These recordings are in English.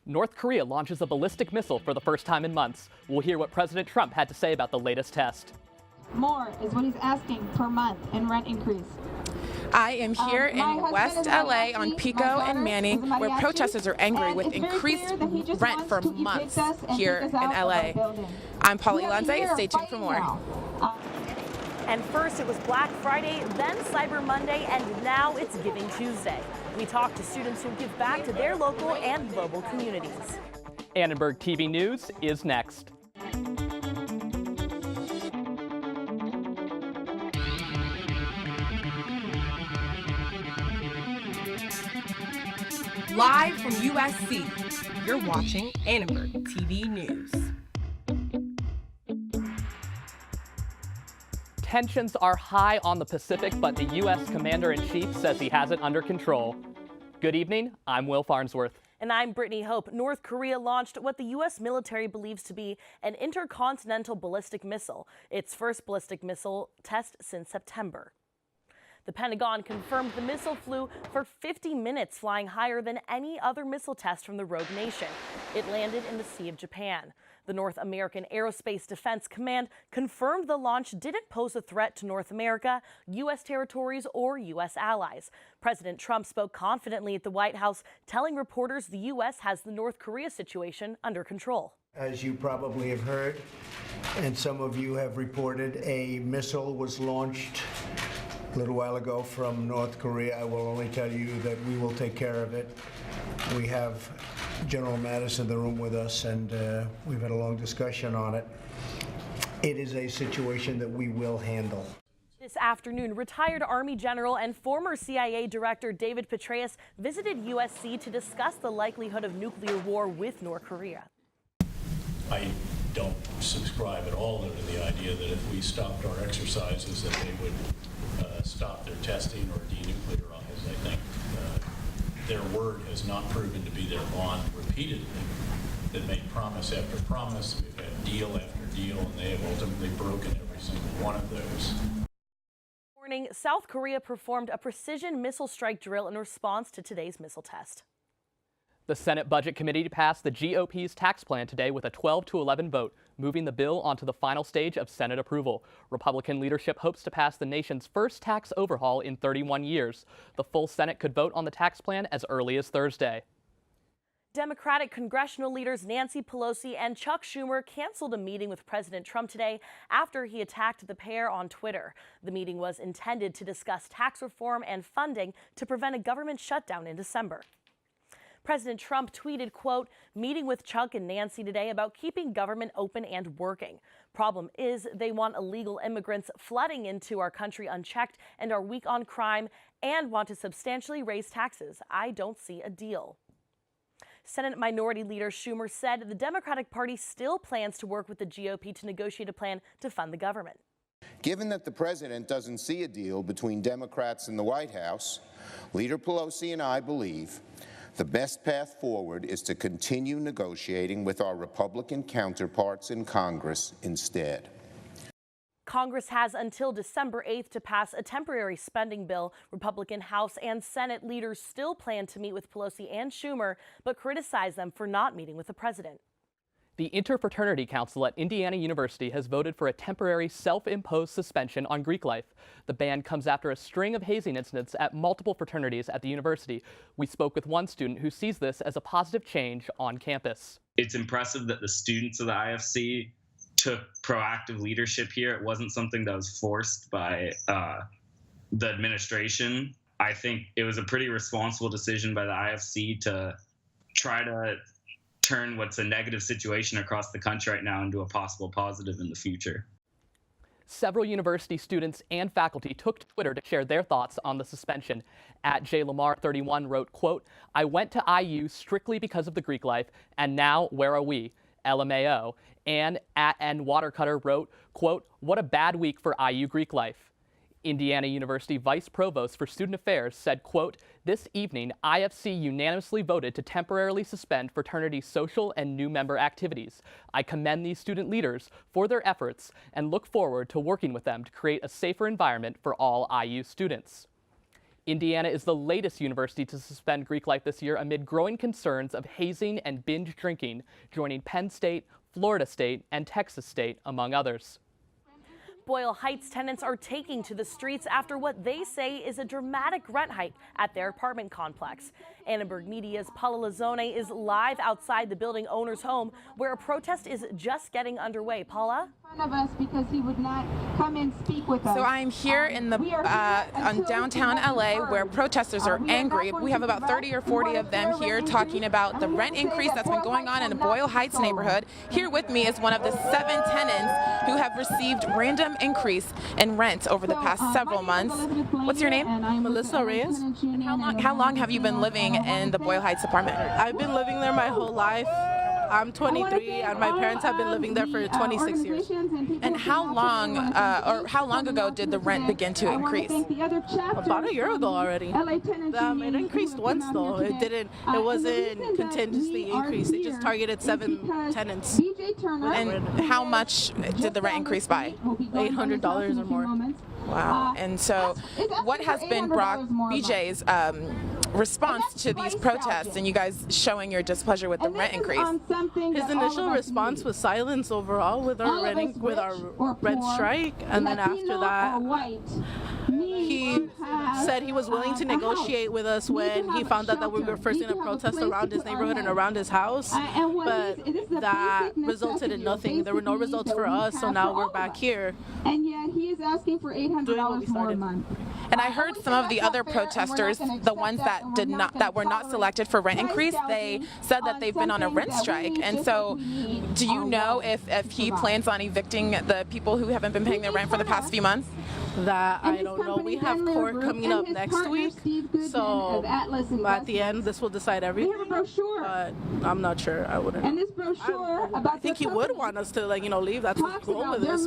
North Korea launches a ballistic missile for the first time in months. We'll hear what President Trump had to say about the latest test. More is what he's asking per month in rent increase. I am here in West LA on Pico and Manning, where protesters are angry with increased rent for months here in LA. I'm Polly Lanze. Stay tuned for more. And first it was Black Friday, then Cyber Monday, and now it's Giving Tuesday. We talk to students who give back to their local and global communities. Annenberg TV News is next. Live from USC, you're watching Annenberg TV News. Tensions are high on the Pacific, but the U.S. Commander-in-Chief says he has it under control. Good evening, I'm Will Farnsworth. And I'm Brittany Hope. North Korea launched what the U.S. military believes to be an intercontinental ballistic missile, its first ballistic missile test since September. The Pentagon confirmed the missile flew for 50 minutes, flying higher than any other missile test from the rogue nation. It landed in the Sea of Japan. The North American Aerospace Defense Command confirmed the launch didn't pose a threat to North America, U.S. territories, or U.S. allies. President Trump spoke confidently at the White House, telling reporters the U.S. has the North Korea situation under control. As you probably have heard, and some of you have reported, a missile was launched a little while ago from North Korea. I will only tell you that we will take care of it. We have General Mattis in the room with us, and we've had a long discussion on it. It is a situation that we will handle. This afternoon, retired Army General and former CIA Director David Petraeus visited USC to discuss the likelihood of nuclear war with North Korea. I don't subscribe at all to the idea that if we stopped our exercises that they would stop their testing or denuclearize. I think their word has not proven to be their bond repeatedly. They've made promise after promise, we've had deal after deal, and they have ultimately broken every single one of those. Morning, South Korea performed a precision missile strike drill in response to today's missile test. The Senate Budget Committee passed the GOP's tax plan today with a 12-11 vote, moving the bill onto the final stage of Senate approval. Republican leadership hopes to pass the nation's first tax overhaul in 31 years. The full Senate could vote on the tax plan as early as Thursday. Democratic congressional leaders Nancy Pelosi and Chuck Schumer canceled a meeting with President Trump today after he attacked the pair on Twitter. The meeting was intended to discuss tax reform and funding to prevent a government shutdown in December. President Trump tweeted, quote, meeting with Chuck and Nancy today about keeping government open and working. Problem is, they want illegal immigrants flooding into our country unchecked and are weak on crime and want to substantially raise taxes. I don't see a deal. Senate Minority Leader Schumer said the Democratic Party still plans to work with the GOP to negotiate a plan to fund the government. Given that the president doesn't see a deal between Democrats and the White House, Leader Pelosi and I believe the best path forward is to continue negotiating with our Republican counterparts in Congress instead. Congress has until December 8th to pass a temporary spending bill. Republican House and Senate leaders still plan to meet with Pelosi and Schumer, but criticize them for not meeting with the president. The Interfraternity Council at Indiana University has voted for a temporary self-imposed suspension on Greek life. The ban comes after a string of hazing incidents at multiple fraternities at the university. We spoke with one student who sees this as a positive change on campus. It's impressive that the students of the IFC took proactive leadership here. It wasn't something that was forced by the administration. I think it was a pretty responsible decision by the IFC to try to turn what's a negative situation across the country right now into a possible positive in the future. Several university students and faculty took to Twitter to share their thoughts on the suspension. At JLamar31 wrote, quote, I went to IU strictly because of the Greek life, and now where are we? LMAO. And at Watercutter wrote, quote, what a bad week for IU Greek life. Indiana University Vice Provost for Student Affairs said, quote, this evening, IFC unanimously voted to temporarily suspend fraternity social and new member activities. I commend these student leaders for their efforts and look forward to working with them to create a safer environment for all IU students. Indiana is the latest university to suspend Greek life this year amid growing concerns of hazing and binge drinking, joining Penn State, Florida State, and Texas State, among others. Boyle Heights tenants are taking to the streets after what they say is a dramatic rent hike at their apartment complex. Annenberg Media's Paula Lazzone is live outside the building owner's home, where a protest is just getting underway. Paula? Of us because he would not come and speak with us. So I'm here in the on downtown LA where protesters are angry. We have about 30 or 40 of them here talking about the rent increase that's been going on in the Boyle Heights neighborhood. Here with me is one of the 7 tenants who have received random increase in rent over the past several months. What's your name? Melissa Reyes. And how long have you been living in the Boyle Heights apartment? I've been living there my whole life. I'm 23, and my parents have been living there for 26 years. And how long ago did the rent begin to increase? About a year ago already. It increased once though. It wasn't continuously increased. It just targeted 7 tenants. And how much did the rent increase by? $800 or more. Wow. And so what has been Brock BJ's response to these protests and you guys showing your displeasure with the rent increase? His initial response was silence overall with our rent strike, and then after that he said he was willing to negotiate with us when he found out that we were first in a protest around his neighborhood and around his house, but that resulted in nothing. There were no results for us, so now we're back here. And yet he is asking for $800 more a month. And I heard some of the other protesters, the ones that were not selected for rent increase, they said that they've been on a rent strike. And so do you know if he plans on evicting the people who haven't been paying their rent for the past few months? That I don't know. We have court coming up next week, so at the end this will decide everything. But I'm not sure. I wouldn't. And this brochure about I think he would want us to leave. That's what's wrong with this.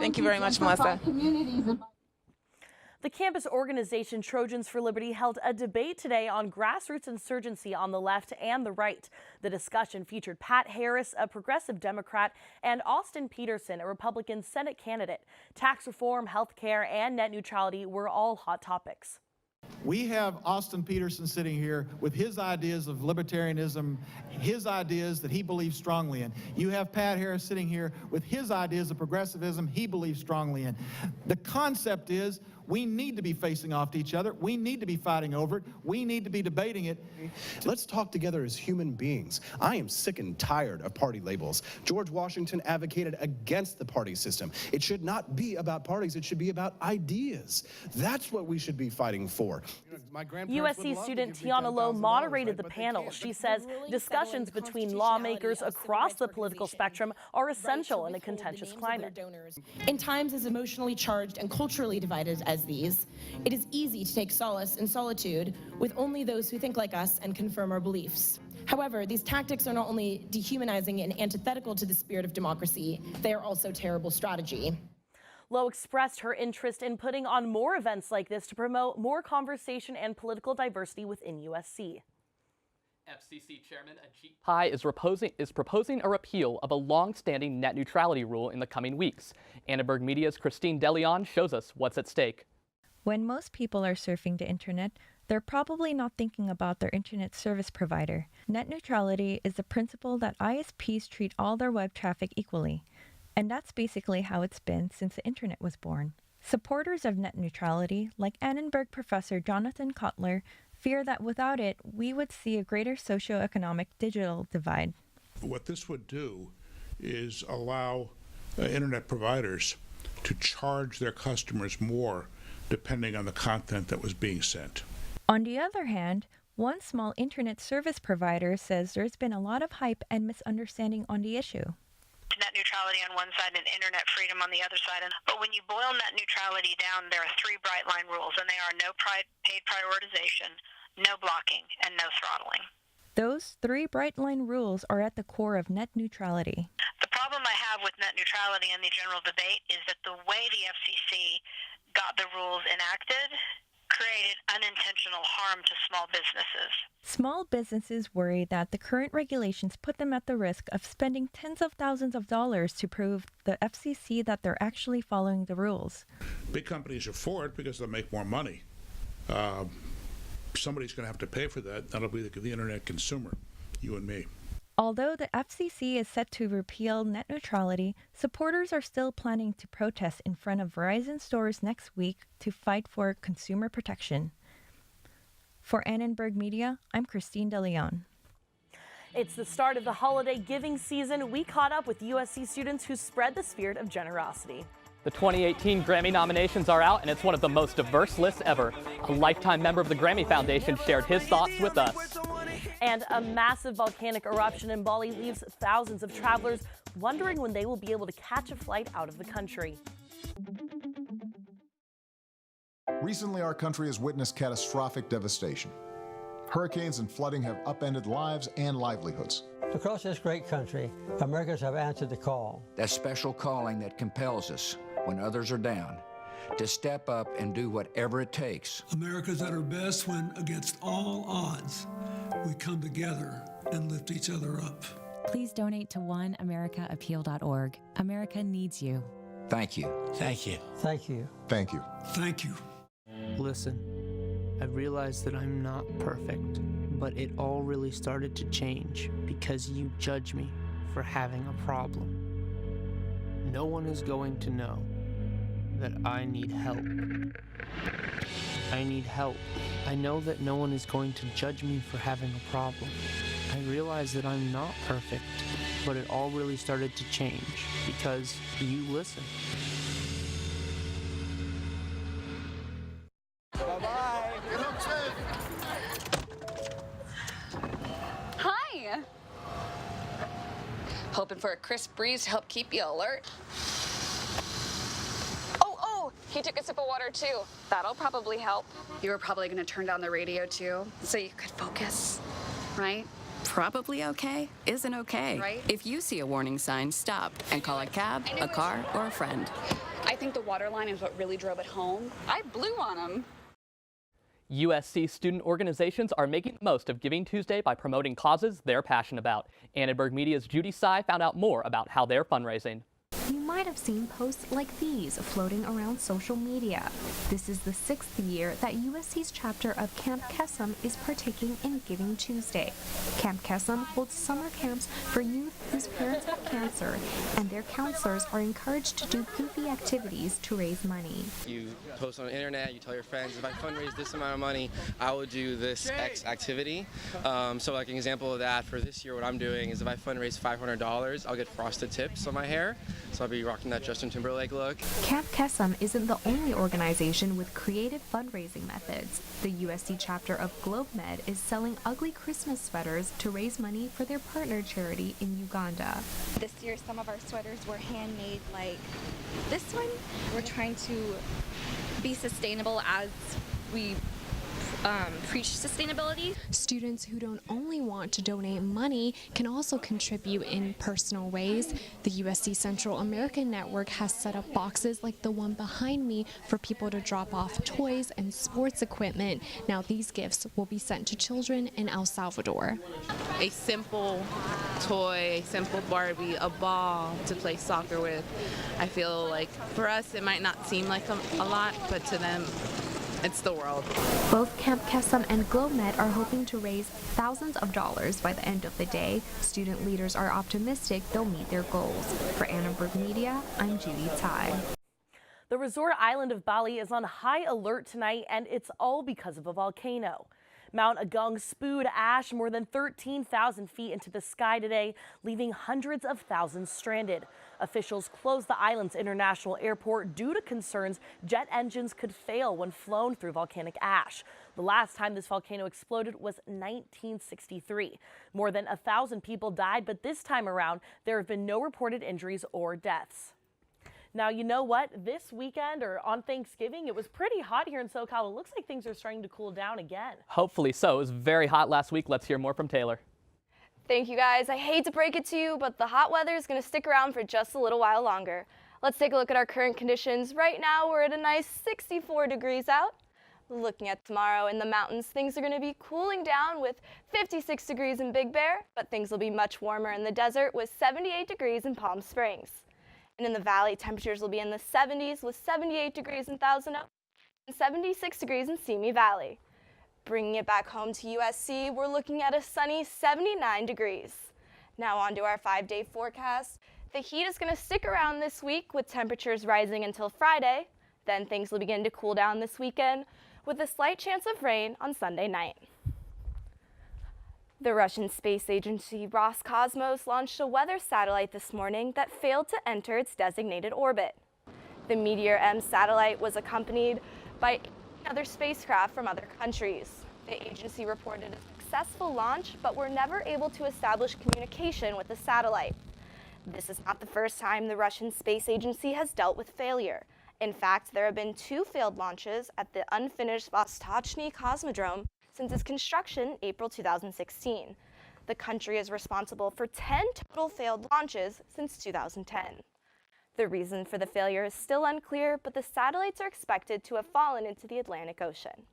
Thank you very much, Melissa. The campus organization Trojans for Liberty held a debate today on grassroots insurgency on the left and the right. The discussion featured Pat Harris, a progressive Democrat, and Austin Peterson, a Republican Senate candidate. Tax reform, health care, and net neutrality were all hot topics. We have Austin Peterson sitting here with his ideas of libertarianism, his ideas that he believes strongly in. You have Pat Harris sitting here with his ideas of progressivism he believes strongly in. The concept is we need to be facing off to each other. We need to be fighting over it. We need to be debating it. Let's talk together as human beings. I am sick and tired of party labels. George Washington advocated against the party system. It should not be about parties. It should be about ideas. That's what we should be fighting for. USC student Tiana Lowe moderated the panel. She says discussions between lawmakers across the political spectrum are essential in a contentious climate. In times as emotionally charged and culturally divided as these, it is easy to take solace in solitude with only those who think like us and confirm our beliefs. However, these tactics are not only dehumanizing and antithetical to the spirit of democracy, they are also terrible strategy. Lowe expressed her interest in putting on more events like this to promote more conversation and political diversity within USC. FCC Chairman Ajit Pai is proposing a repeal of a long-standing net neutrality rule in the coming weeks. Annenberg Media's Christine DeLeon shows us what's at stake. When most people are surfing the internet, they're probably not thinking about their internet service provider. Net neutrality is the principle that ISPs treat all their web traffic equally. And that's basically how it's been since the internet was born. Supporters of net neutrality, like Annenberg professor Jonathan Kotler, fear that without it, we would see a greater socioeconomic digital divide. What this would do is allow internet providers to charge their customers more depending on the content that was being sent. On the other hand, one small internet service provider says there's been a lot of hype and misunderstanding on the issue. Net neutrality on one side and internet freedom on the other side. But when you boil net neutrality down, there are 3 bright line rules, and they are no paid prioritization, no blocking, and no throttling. Those 3 bright line rules are at the core of net neutrality. The problem I have with net neutrality in the general debate is that the way the FCC got the rules enacted created unintentional harm to small businesses. Small businesses worry that the current regulations put them at the risk of spending tens of thousands of dollars to prove the FCC that they're actually following the rules. Big companies are for it because they'll make more money. somebody's going to have to pay for that. That'll be the internet consumer, you and me. Although the FCC is set to repeal net neutrality, supporters are still planning to protest in front of Verizon stores next week to fight for consumer protection. For Annenberg Media, I'm Christine De Leon. It's the start of the holiday giving season. We caught up with USC students who spread the spirit of generosity. The 2018 Grammy nominations are out, and it's one of the most diverse lists ever. A lifetime member of the Grammy Foundation shared his thoughts with us. And a massive volcanic eruption in Bali leaves thousands of travelers wondering when they will be able to catch a flight out of the country. Recently, our country has witnessed catastrophic devastation. Hurricanes and flooding have upended lives and livelihoods. Across this great country, Americans have answered the call. That special calling that compels us, when others are down, to step up and do whatever it takes. America's at her best when, against all odds, we come together and lift each other up. Please donate to oneamericaappeal.org. America needs you. Thank you. Thank you. Thank you. Thank you. Thank you. Listen, I realize that I'm not perfect, but it all really started to change because you judge me for having a problem. No one is going to know that I need help. I need help. I know that no one is going to judge me for having a problem. I realize that I'm not perfect, but it all really started to change because you listen. Bye-bye. Get home safe. Hi. Hoping for a crisp breeze to help keep you alert. Oh, he took a sip of water too. That'll probably help. You were probably gonna turn down the radio too, so you could focus, right? Probably okay isn't okay. Right? If you see a warning sign, stop and call a cab, a car, or a friend. I think the water line is what really drove it home. I blew on him. USC student organizations are making the most of Giving Tuesday by promoting causes they're passionate about. Annenberg Media's Judy Tsai found out more about how they're fundraising. You might have seen posts like these floating around social media. This is the 6th year that USC's chapter of Camp Kesem is partaking in Giving Tuesday. Camp Kesem holds summer camps for youth whose parents have cancer, and their counselors are encouraged to do goofy activities to raise money. You post on the internet, you tell your friends, if I fundraise this amount of money, I will do this X activity. So like an example of that for this year, what I'm doing is if I fundraise $500, I'll get frosted tips on my hair. So I'll be rocking that Justin Timberlake look. Camp Kesem isn't the only organization with creative fundraising methods. The USC chapter of GlobeMed is selling ugly Christmas sweaters to raise money for their partner charity in Uganda. This year, some of our sweaters were handmade like this one. We're trying to be sustainable as we preach sustainability. Students who don't only want to donate money can also contribute in personal ways. The USC Central American Network has set up boxes like the one behind me for people to drop off toys and sports equipment. Now these gifts will be sent to children in El Salvador. A simple toy, a simple Barbie, a ball to play soccer with. I feel like for us it might not seem like a lot, but to them it's the world. Both Camp Kesem and GlobeMed are hoping to raise thousands of dollars by the end of the day. Student leaders are optimistic they'll meet their goals. For Annenberg Media, I'm Judy Tsai. The resort island of Bali is on high alert tonight, and it's all because of a volcano. Mount Agung spewed ash more than 13,000 feet into the sky today, leaving hundreds of thousands stranded. Officials closed the island's international airport due to concerns jet engines could fail when flown through volcanic ash. The last time this volcano exploded was 1963. More than 1,000 people died, but this time around, there have been no reported injuries or deaths. Now, you know what? This weekend or on Thanksgiving, it was pretty hot here in SoCal. It looks like things are starting to cool down again. Hopefully so. It was very hot last week. Let's hear more from Taylor. Thank you, guys. I hate to break it to you, but the hot weather is going to stick around for just a little while longer. Let's take a look at our current conditions. Right now, we're at a nice 64 degrees out. Looking at tomorrow in the mountains, things are going to be cooling down with 56 degrees in Big Bear, but things will be much warmer in the desert with 78 degrees in Palm Springs. And in the valley, temperatures will be in the 70s with 78 degrees in Thousand Oaks and 76 degrees in Simi Valley. Bringing it back home to USC, we're looking at a sunny 79 degrees. Now on to our 5-day forecast. The heat is going to stick around this week with temperatures rising until Friday. Then things will begin to cool down this weekend with a slight chance of rain on Sunday night. The Russian space agency Roscosmos launched a weather satellite this morning that failed to enter its designated orbit. The Meteor M satellite was accompanied by other spacecraft from other countries. The agency reported a successful launch, but were never able to establish communication with the satellite. This is not the first time the Russian space agency has dealt with failure. In fact, there have been 2 failed launches at the unfinished Vostochny Cosmodrome since its construction in April 2016. The country is responsible for 10 total failed launches since 2010. The reason for the failure is still unclear, but the satellites are expected to have fallen into the Atlantic Ocean.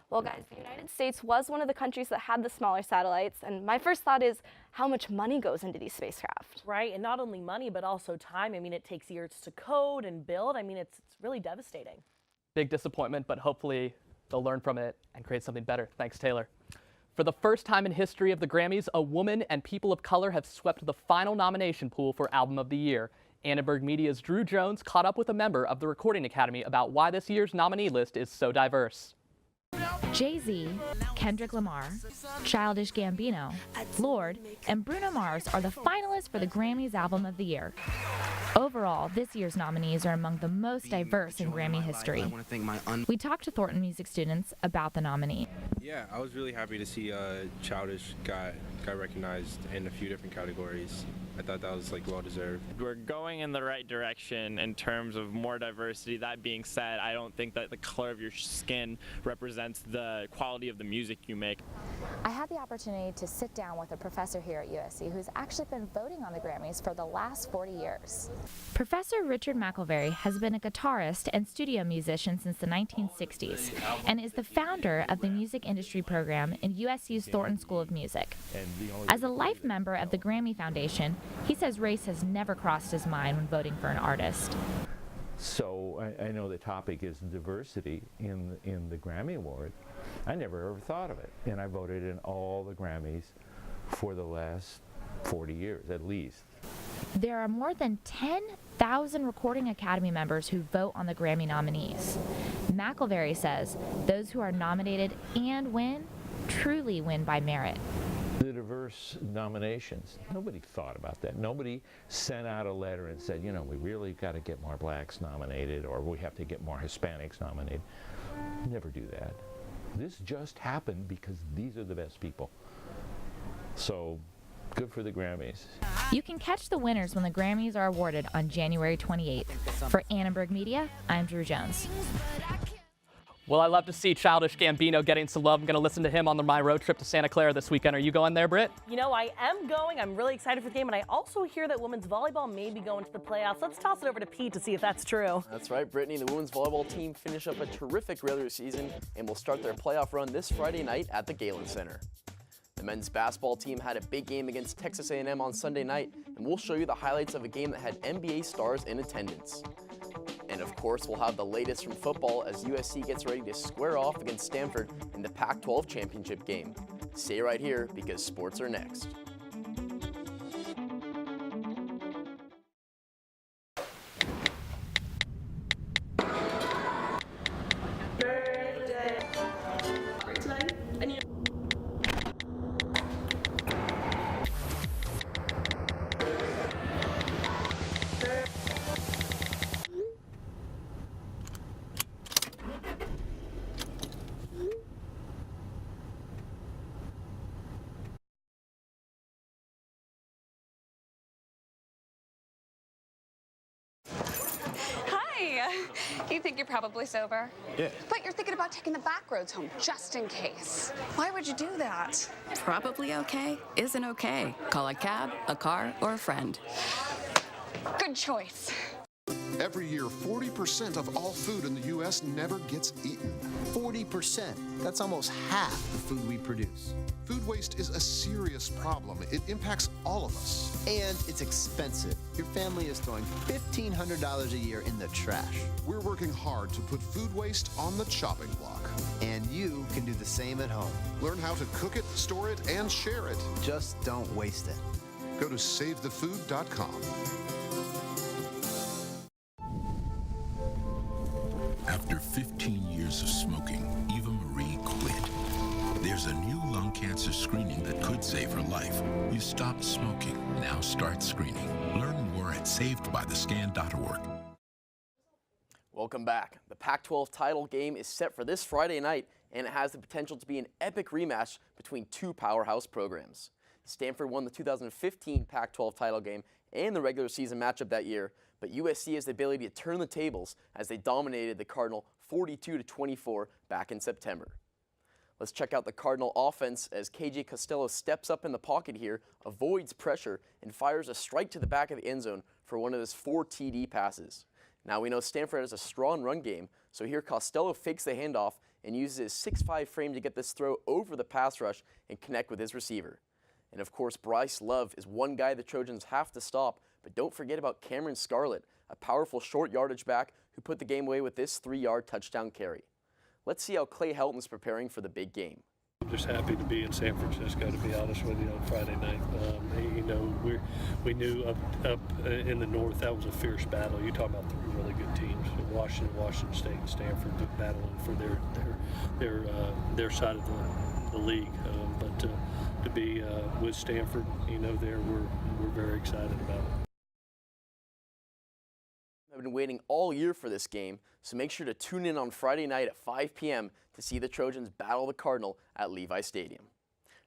Well, guys, the United States was one of the countries that had the smaller satellites, and my first thought is how much money goes into these spacecraft. Right, and not only money, but also time. I mean, it takes years to code and build. I mean, it's really devastating. Big disappointment, but hopefully they'll learn from it and create something better. Thanks, Taylor. For the first time in history of the Grammys, a woman and people of color have swept the final nomination pool for Album of the Year. Annenberg Media's Drew Jones caught up with a member of the Recording Academy about why this year's nominee list is so diverse. Jay-Z, Kendrick Lamar, Childish Gambino, Lorde, and Bruno Mars are the finalists for the Grammys Album of the Year. Overall, this year's nominees are among the most diverse in Grammy history. We talked to Thornton music students about the nominee. Yeah, I was really happy to see Childish got recognized in a few different categories. I thought that was well deserved. We're going in the right direction in terms of more diversity. That being said, I don't think that the color of your skin represents the quality of the music you make. I had the opportunity to sit down with a professor here at USC who's actually been voting on the Grammys for the last 40 years. Professor Richard McElvary has been a guitarist and studio musician since the 1960s and is the founder of the music industry program in USC's Thornton School of Music. As a life member of the Grammy Foundation, he says race has never crossed his mind when voting for an artist. So I know the topic is diversity in the Grammy Award. I never ever thought of it, and I voted in all the Grammys for the last 40 years at least. There are more than 10,000 Recording Academy members who vote on the Grammy nominees. McElvary says those who are nominated and win truly win by merit. The diverse nominations, nobody thought about that. Nobody sent out a letter and said, you know, we really got to get more blacks nominated or we have to get more Hispanics nominated. Never do that. This just happened because these are the best people. So good for the Grammys. You can catch the winners when the Grammys are awarded on January 28th. For Annenberg Media, I'm Drew Jones. Well, I love to see Childish Gambino getting some love. I'm going to listen to him on my road trip to Santa Clara this weekend. Are you going there, Britt? You know, I am going. I'm really excited for the game, and I also hear that women's volleyball may be going to the playoffs. Let's toss it over to Pete to see if that's true. That's right, Brittany. The women's volleyball team finished up a terrific regular season and will start their playoff run this Friday night at the Galen Center. The men's basketball team had a big game against Texas A&M on Sunday night, and we'll show you the highlights of a game that had NBA stars in attendance. And of course, we'll have the latest from football as USC gets ready to square off against Stanford in the Pac-12 championship game. Stay right here because sports are next. You think you're probably sober? Yeah. But you're thinking about taking the back roads home, just in case. Why would you do that? Probably okay isn't okay. Call a cab, a car, or a friend. Good choice. Every year, 40% of all food in the U.S. never gets eaten. 40%. That's almost half the food we produce. Food waste is a serious problem. It impacts all of us. And it's expensive. Your family is throwing $1,500 a year in the trash. We're working hard to put food waste on the chopping block. And you can do the same at home. Learn how to cook it, store it, and share it. Just don't waste it. Go to SaveTheFood.com. After 15 years of smoking, Eva Marie quit. There's a new lung cancer screening that could save her life. You stopped smoking. Now start screening. Learn more at savedbythescan.org. Welcome back. The Pac-12 title game is set for this Friday night, and it has the potential to be an epic rematch between two powerhouse programs. Stanford won the 2015 Pac-12 title game and the regular season matchup that year, but USC has the ability to turn the tables as they dominated the Cardinal 42-24 back in September. Let's check out the Cardinal offense as KJ Costello steps up in the pocket here, avoids pressure, and fires a strike to the back of the end zone for one of his 4 TD passes. Now we know Stanford has a strong run game, so here Costello fakes the handoff and uses his 6'5" frame to get this throw over the pass rush and connect with his receiver. And of course, Bryce Love is one guy the Trojans have to stop, but don't forget about Cameron Scarlett, a powerful short yardage back who put the game away with this 3-yard touchdown carry. Let's see how Clay Helton's preparing for the big game. I'm just happy to be in San Francisco, to be honest with you, on Friday night. We knew up in the north that was a fierce battle. You talk about 3 really good teams: Washington State, and Stanford, battling for their side of the league. But to be with Stanford, there we're very excited about it. I've been waiting all year for this game, so make sure to tune in on Friday night at 5 p.m. to see the Trojans battle the Cardinal at Levi Stadium.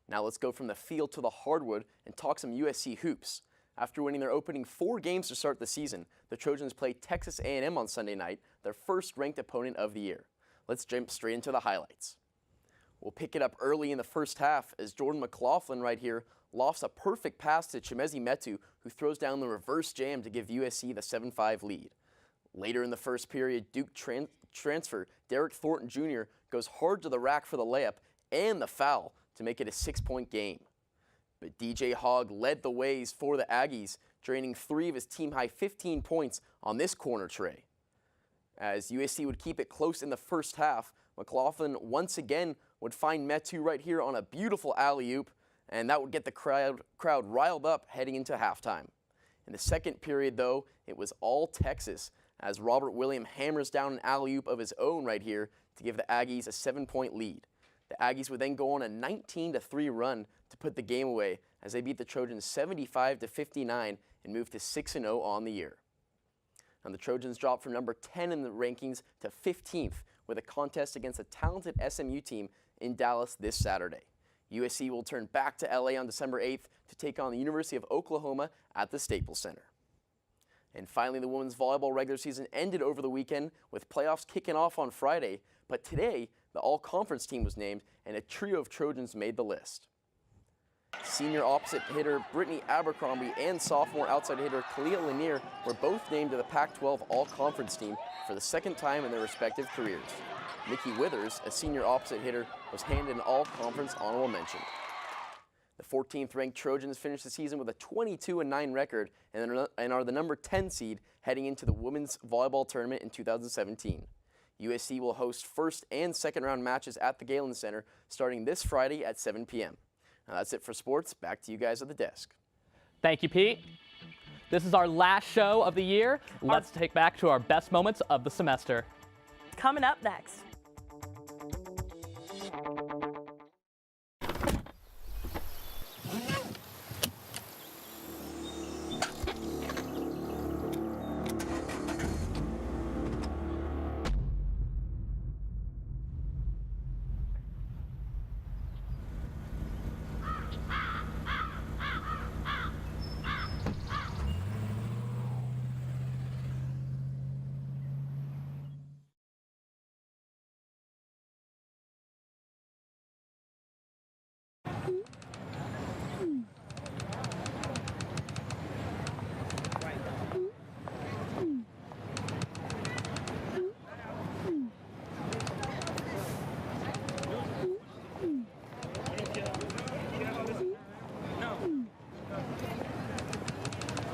Now let's go from the field to the hardwood and talk some USC hoops. After winning their opening 4 games to start the season, the Trojans play Texas A&M on Sunday night, their first ranked opponent of the year. Let's jump straight into the highlights. We'll pick it up early in the first half as Jordan McLaughlin right here lofts a perfect pass to Chimezi Metu, who throws down the reverse jam to give USC the 7-5 lead. Later in the first period, Duke transfer Derek Thornton Jr. goes hard to the rack for the layup and the foul to make it a 6-point game. But DJ Hogg led the ways for the Aggies, draining 3 of his team-high 15 points on this corner tray. As USC would keep it close in the first half, McLaughlin once again would find Metu right here on a beautiful alley-oop, and that would get the crowd riled up heading into halftime. In the second period, though, it was all Texas, as Robert Williams hammers down an alley-oop of his own right here to give the Aggies a 7-point lead. The Aggies would then go on a 19-3 run to put the game away as they beat the Trojans 75-59 and move to 6-0 on the year. And the Trojans dropped from number 10 in the rankings to 15th with a contest against a talented SMU team in Dallas this Saturday. USC will turn back to LA on December 8th to take on the University of Oklahoma at the Staples Center. And finally, the women's volleyball regular season ended over the weekend with playoffs kicking off on Friday, but today the all-conference team was named and a trio of Trojans made the list. Senior opposite hitter Brittany Abercrombie and sophomore outside hitter Kalia Lanier were both named to the Pac-12 all-conference team for the second time in their respective careers. Nikki Withers, a senior opposite hitter, was handed an all-conference honorable mention. The 14th ranked Trojans finished the season with a 22-9 record and are the number 10 seed heading into the women's volleyball tournament in 2017. USC will host first and second round matches at the Galen Center starting this Friday at 7 p.m. Now that's it for sports. Back to you guys at the desk. Thank you, Pete. This is our last show of the year. Let's take back to our best moments of the semester. Coming up next.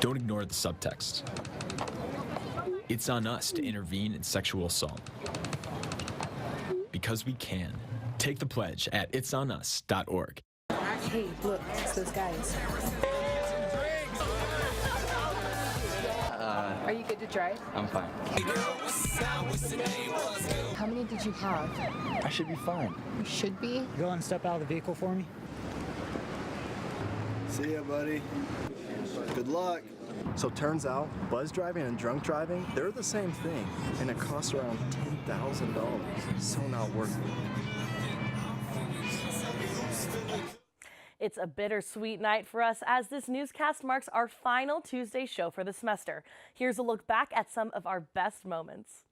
Don't ignore the subtext. It's on us to intervene in sexual assault. Because we can. Take the pledge at itsonus.org. Hey, look, it's those guys. Are you good to drive? I'm fine. How many did you have? I should be fine. You should be? Go and step out of the vehicle for me. See ya, buddy. Good luck. So turns out, buzz driving and drunk driving, they're the same thing, and it costs around $10,000. So not worth it. It's a bittersweet night for us as this newscast marks our final Tuesday show for the semester. Here's a look back at some of our best moments.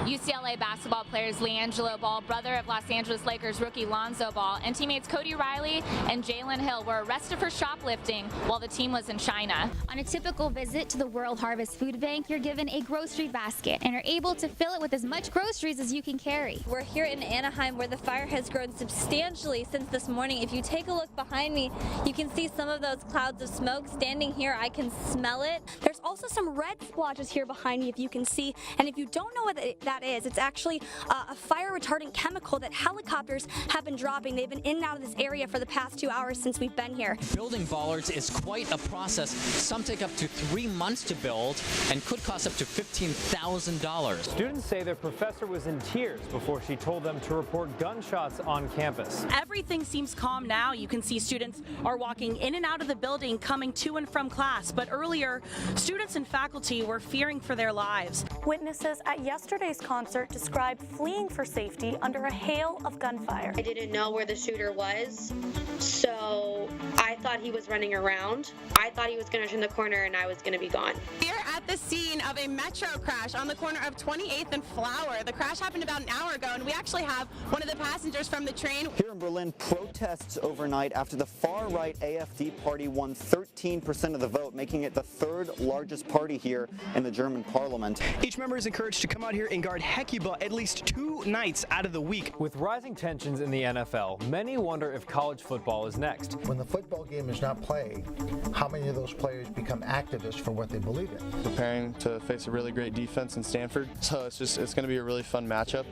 UCLA basketball players LiAngelo Ball, brother of Los Angeles Lakers rookie Lonzo Ball, and teammates Cody Riley and Jalen Hill were arrested for shoplifting while the team was in China. On a typical visit to the World Harvest Food Bank, you're given a grocery basket and are able to fill it with as much groceries as you can carry. We're here in Anaheim where the fire has grown substantially since this morning. If you take a look behind me, you can see some of those clouds of smoke. Standing here, I can smell it. There's also some red splotches here behind me if you can see, and if you don't know what that is, it's actually a fire retardant chemical that helicopters have been dropping. They've been in and out of this area for the past 2 hours since we've been here. Building bollards is quite a process. Some take up to 3 months to build and could cost up to $15,000. Students say their professor was in tears before she told them to report gunshots on campus. Everything seems calm now. You can see students are walking in and out of the building, coming to and from class. But earlier, students and faculty were fearing for their lives. Witnesses at yesterday's concert described fleeing for safety under a hail of gunfire. I didn't know where the shooter was, so I thought he was running around. I thought he was going to turn the corner and I was going to be gone. We're at the scene of a metro crash on the corner of 28th and Flower. The crash happened about an hour ago, and we actually have one of the passengers from the train. Here in Berlin, protests overnight after the far-right AfD party won 13% of the vote, making it the third largest party here in the German parliament. Each member is encouraged to come out here and guard Hecuba at least 2 nights out of the week. With rising tensions in the NFL, many wonder if college football is next. When the football game is not played, how many of those players become activists for what they believe in? Preparing to face a really great defense in Stanford, so it's going to be a really fun matchup,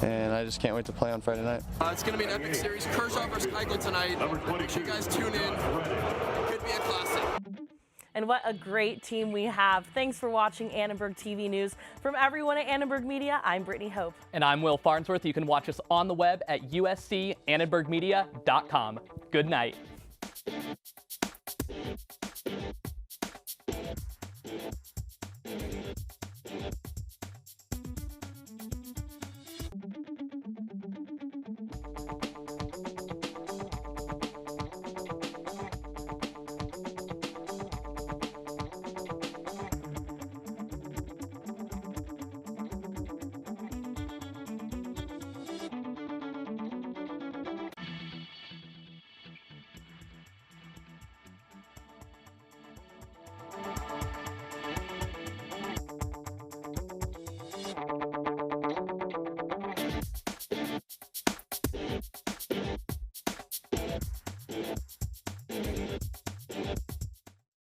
and I just can't wait to play on Friday night. It's going to be an epic series. Kershaw versus Eichel tonight. Make sure you guys tune in. Could be a classic. And what a great team we have. Thanks for watching Annenberg TV News. From everyone at Annenberg Media, I'm Brittany Hope. And I'm Will Farnsworth. You can watch us on the web at uscannenbergmedia.com. Good night.